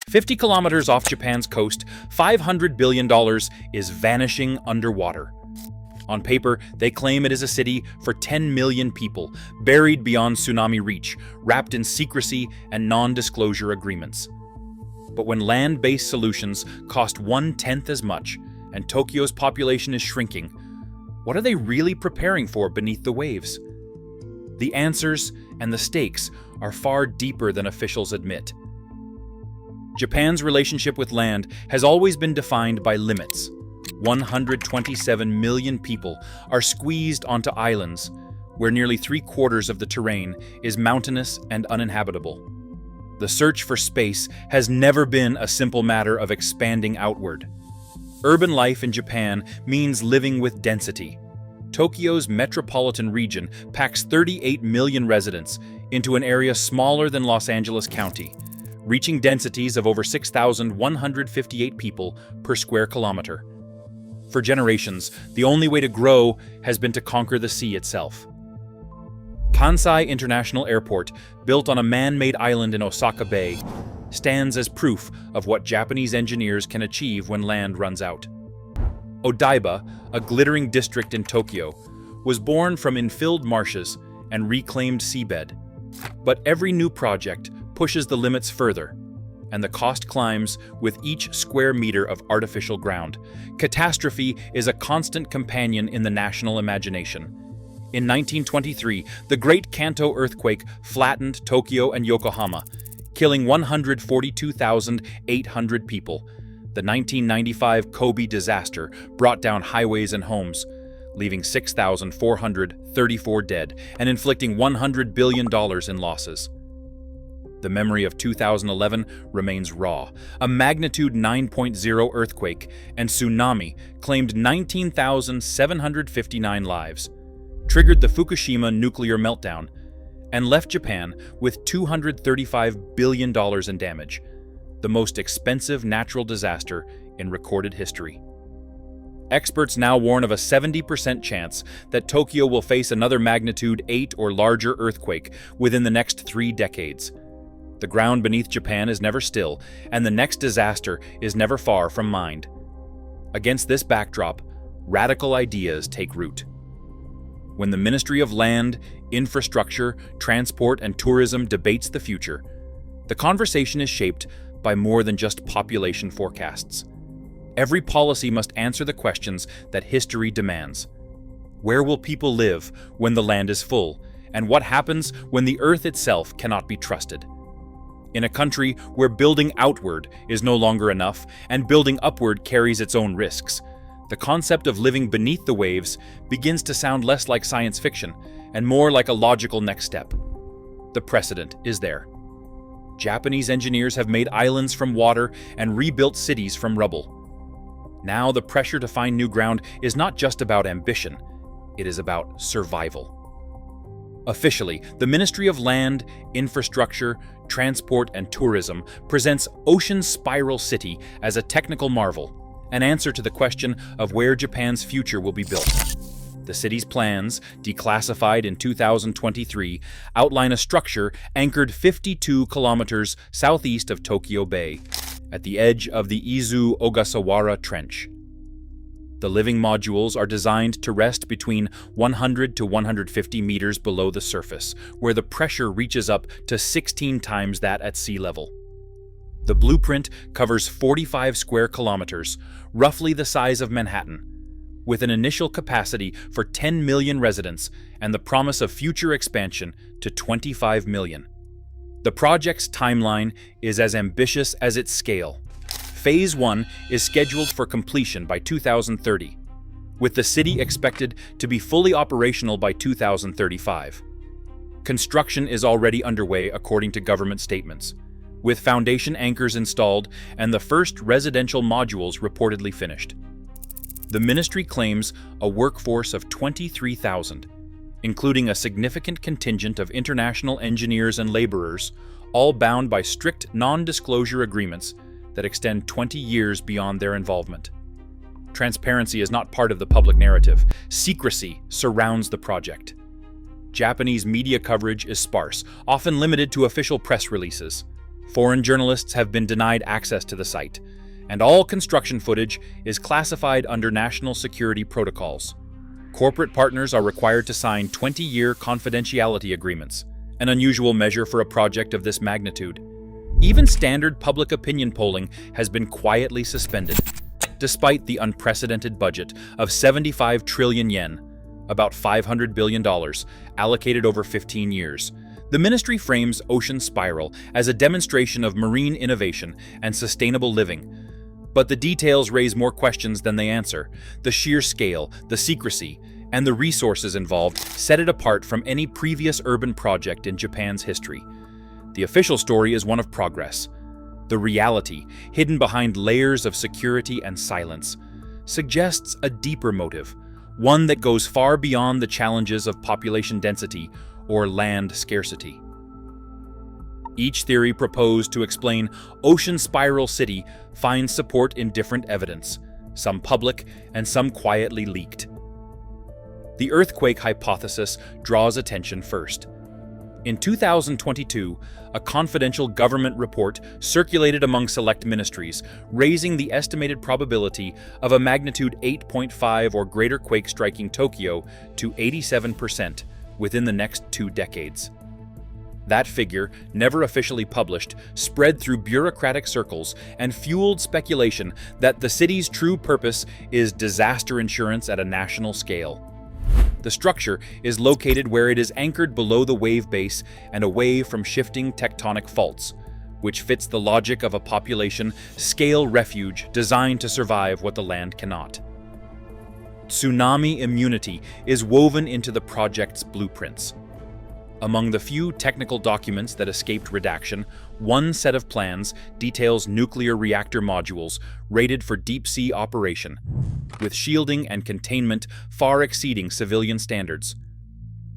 50 kilometers off Japan's coast, $500 billion is vanishing underwater. On paper, they claim it is a city for 10 million people, buried beyond tsunami reach, wrapped in secrecy and non-disclosure agreements. But when land-based solutions cost 1/10 as much, and Tokyo's population is shrinking, what are they really preparing for beneath the waves? The answers and the stakes are far deeper than officials admit. Japan's relationship with land has always been defined by limits. 127 million people are squeezed onto islands, where nearly 3/4 of the terrain is mountainous and uninhabitable. The search for space has never been a simple matter of expanding outward. Urban life in Japan means living with density. Tokyo's metropolitan region packs 38 million residents into an area smaller than Los Angeles County, reaching densities of over 6,158 people per square kilometer. For generations, the only way to grow has been to conquer the sea itself. Kansai International Airport, built on a man-made island in Osaka Bay, stands as proof of what Japanese engineers can achieve when land runs out. Odaiba, a glittering district in Tokyo, was born from infilled marshes and reclaimed seabed. But every new project pushes the limits further, and the cost climbs with each square meter of artificial ground. Catastrophe is a constant companion in the national imagination. In 1923, the Great Kanto earthquake flattened Tokyo and Yokohama, killing 142,800 people. The 1995 Kobe disaster brought down highways and homes, leaving 6,434 dead and inflicting $100 billion in losses. The memory of 2011 remains raw. A magnitude 9.0 earthquake and tsunami claimed 19,759 lives, triggered the Fukushima nuclear meltdown, and left Japan with $235 billion in damage, the most expensive natural disaster in recorded history. Experts now warn of a 70% chance that Tokyo will face another magnitude 8 or larger earthquake within the next 3 decades. The ground beneath Japan is never still, and the next disaster is never far from mind. Against this backdrop, radical ideas take root. When the Ministry of Land, Infrastructure, Transport, and Tourism debates the future, the conversation is shaped by more than just population forecasts. Every policy must answer the questions that history demands. Where will people live when the land is full? And what happens when the earth itself cannot be trusted? In a country where building outward is no longer enough and building upward carries its own risks, the concept of living beneath the waves begins to sound less like science fiction and more like a logical next step. The precedent is there. Japanese engineers have made islands from water and rebuilt cities from rubble. Now the pressure to find new ground is not just about ambition, it is about survival. Officially, the Ministry of Land, Infrastructure, Transport, and Tourism presents Ocean Spiral City as a technical marvel, an answer to the question of where Japan's future will be built. The city's plans, declassified in 2023, outline a structure anchored 52 kilometers southeast of Tokyo Bay, at the edge of the Izu-Ogasawara Trench. The living modules are designed to rest between 100 to 150 meters below the surface, where the pressure reaches up to 16 times that at sea level. The blueprint covers 45 square kilometers, roughly the size of Manhattan, with an initial capacity for 10 million residents and the promise of future expansion to 25 million. The project's timeline is as ambitious as its scale. Phase 1 is scheduled for completion by 2030, with the city expected to be fully operational by 2035. Construction is already underway according to government statements, with foundation anchors installed and the first residential modules reportedly finished. The ministry claims a workforce of 23,000, including a significant contingent of international engineers and laborers, all bound by strict non-disclosure agreements that extend 20 years beyond their involvement. Transparency is not part of the public narrative. Secrecy surrounds the project. Japanese media coverage is sparse, often limited to official press releases. Foreign journalists have been denied access to the site, and all construction footage is classified under national security protocols. Corporate partners are required to sign 20-year confidentiality agreements, an unusual measure for a project of this magnitude. Even standard public opinion polling has been quietly suspended, despite the unprecedented budget of 75 trillion yen, about $500 billion, allocated over 15 years. The ministry frames Ocean Spiral as a demonstration of marine innovation and sustainable living. But the details raise more questions than they answer. The sheer scale, the secrecy, and the resources involved set it apart from any previous urban project in Japan's history. The official story is one of progress. The reality, hidden behind layers of security and silence, suggests a deeper motive, one that goes far beyond the challenges of population density or land scarcity. Each theory proposed to explain Ocean Spiral City finds support in different evidence, some public and some quietly leaked. The earthquake hypothesis draws attention first. In 2022, a confidential government report circulated among select ministries, raising the estimated probability of a magnitude 8.5 or greater quake striking Tokyo to 87% within the next 2 decades. That figure, never officially published, spread through bureaucratic circles and fueled speculation that the city's true purpose is disaster insurance at a national scale. The structure is located where it is anchored below the wave base and away from shifting tectonic faults, which fits the logic of a population-scale refuge designed to survive what the land cannot. Tsunami immunity is woven into the project's blueprints. Among the few technical documents that escaped redaction, one set of plans details nuclear reactor modules rated for deep-sea operation, with shielding and containment far exceeding civilian standards.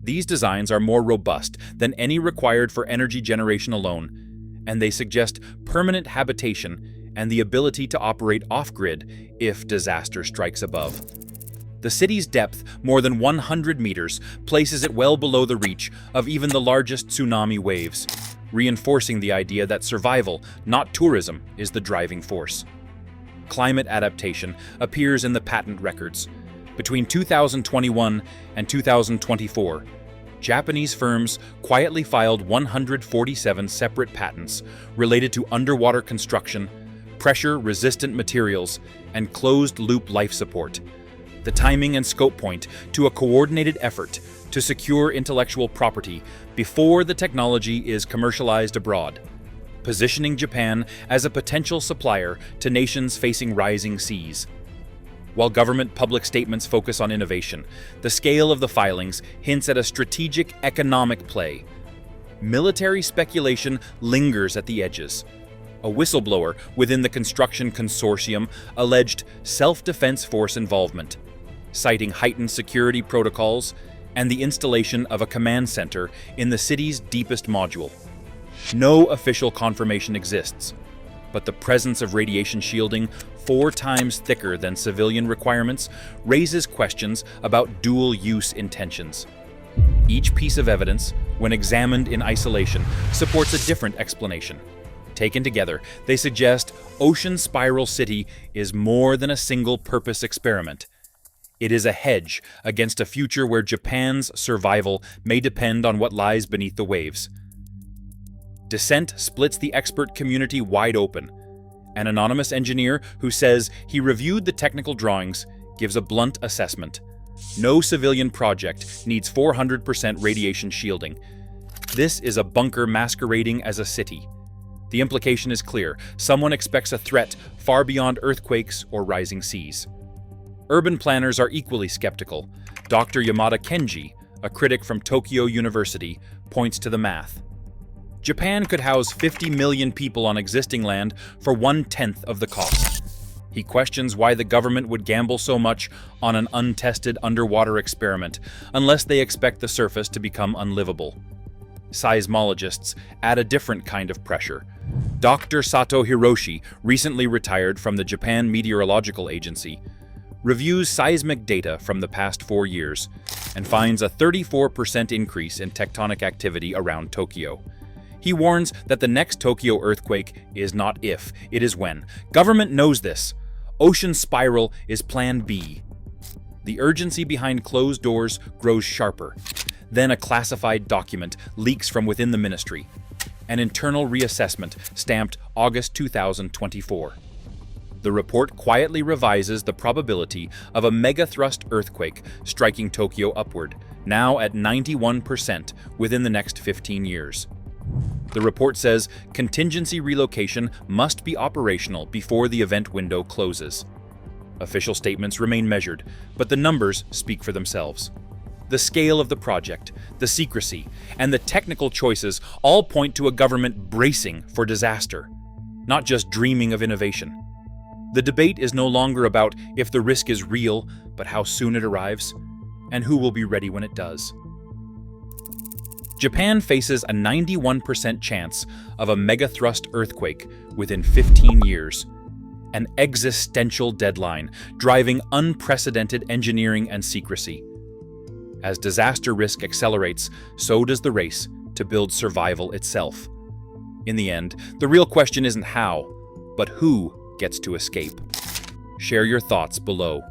These designs are more robust than any required for energy generation alone, and they suggest permanent habitation and the ability to operate off-grid if disaster strikes above. The city's depth, more than 100 meters, places it well below the reach of even the largest tsunami waves, reinforcing the idea that survival, not tourism, is the driving force. Climate adaptation appears in the patent records. Between 2021 and 2024, Japanese firms quietly filed 147 separate patents related to underwater construction, pressure-resistant materials, and closed-loop life support. The timing and scope point to a coordinated effort to secure intellectual property before the technology is commercialized abroad, positioning Japan as a potential supplier to nations facing rising seas. While government public statements focus on innovation, the scale of the filings hints at a strategic economic play. Military speculation lingers at the edges. A whistleblower within the construction consortium alleged self-defense force involvement, citing heightened security protocols and the installation of a command center in the city's deepest module. No official confirmation exists, but the presence of radiation shielding 4 times thicker than civilian requirements raises questions about dual-use intentions. Each piece of evidence, when examined in isolation, supports a different explanation. Taken together, they suggest Ocean Spiral City is more than a single-purpose experiment. It is a hedge against a future where Japan's survival may depend on what lies beneath the waves. Dissent splits the expert community wide open. An anonymous engineer who says he reviewed the technical drawings gives a blunt assessment. No civilian project needs 400% radiation shielding. This is a bunker masquerading as a city. The implication is clear. Someone expects a threat far beyond earthquakes or rising seas. Urban planners are equally skeptical. Dr. Yamada Kenji, a critic from Tokyo University, points to the math. Japan could house 50 million people on existing land for 1/10 of the cost. He questions why the government would gamble so much on an untested underwater experiment unless they expect the surface to become unlivable. Seismologists add a different kind of pressure. Dr. Sato Hiroshi, recently retired from the Japan Meteorological Agency, reviews seismic data from the past 4 years and finds a 34% increase in tectonic activity around Tokyo. He warns that the next Tokyo earthquake is not if, it is when. Government knows this. Ocean spiral is Plan B. The urgency behind closed doors grows sharper. Then a classified document leaks from within the ministry. An internal reassessment stamped August 2024. The report quietly revises the probability of a megathrust earthquake striking Tokyo upward, now at 91% within the next 15 years. The report says contingency relocation must be operational before the event window closes. Official statements remain measured, but the numbers speak for themselves. The scale of the project, the secrecy, and the technical choices all point to a government bracing for disaster, not just dreaming of innovation. The debate is no longer about if the risk is real, but how soon it arrives, and who will be ready when it does. Japan faces a 91% chance of a megathrust earthquake within 15 years, an existential deadline driving unprecedented engineering and secrecy. As disaster risk accelerates, so does the race to build survival itself. In the end, the real question isn't how, but who gets to escape. Share your thoughts below.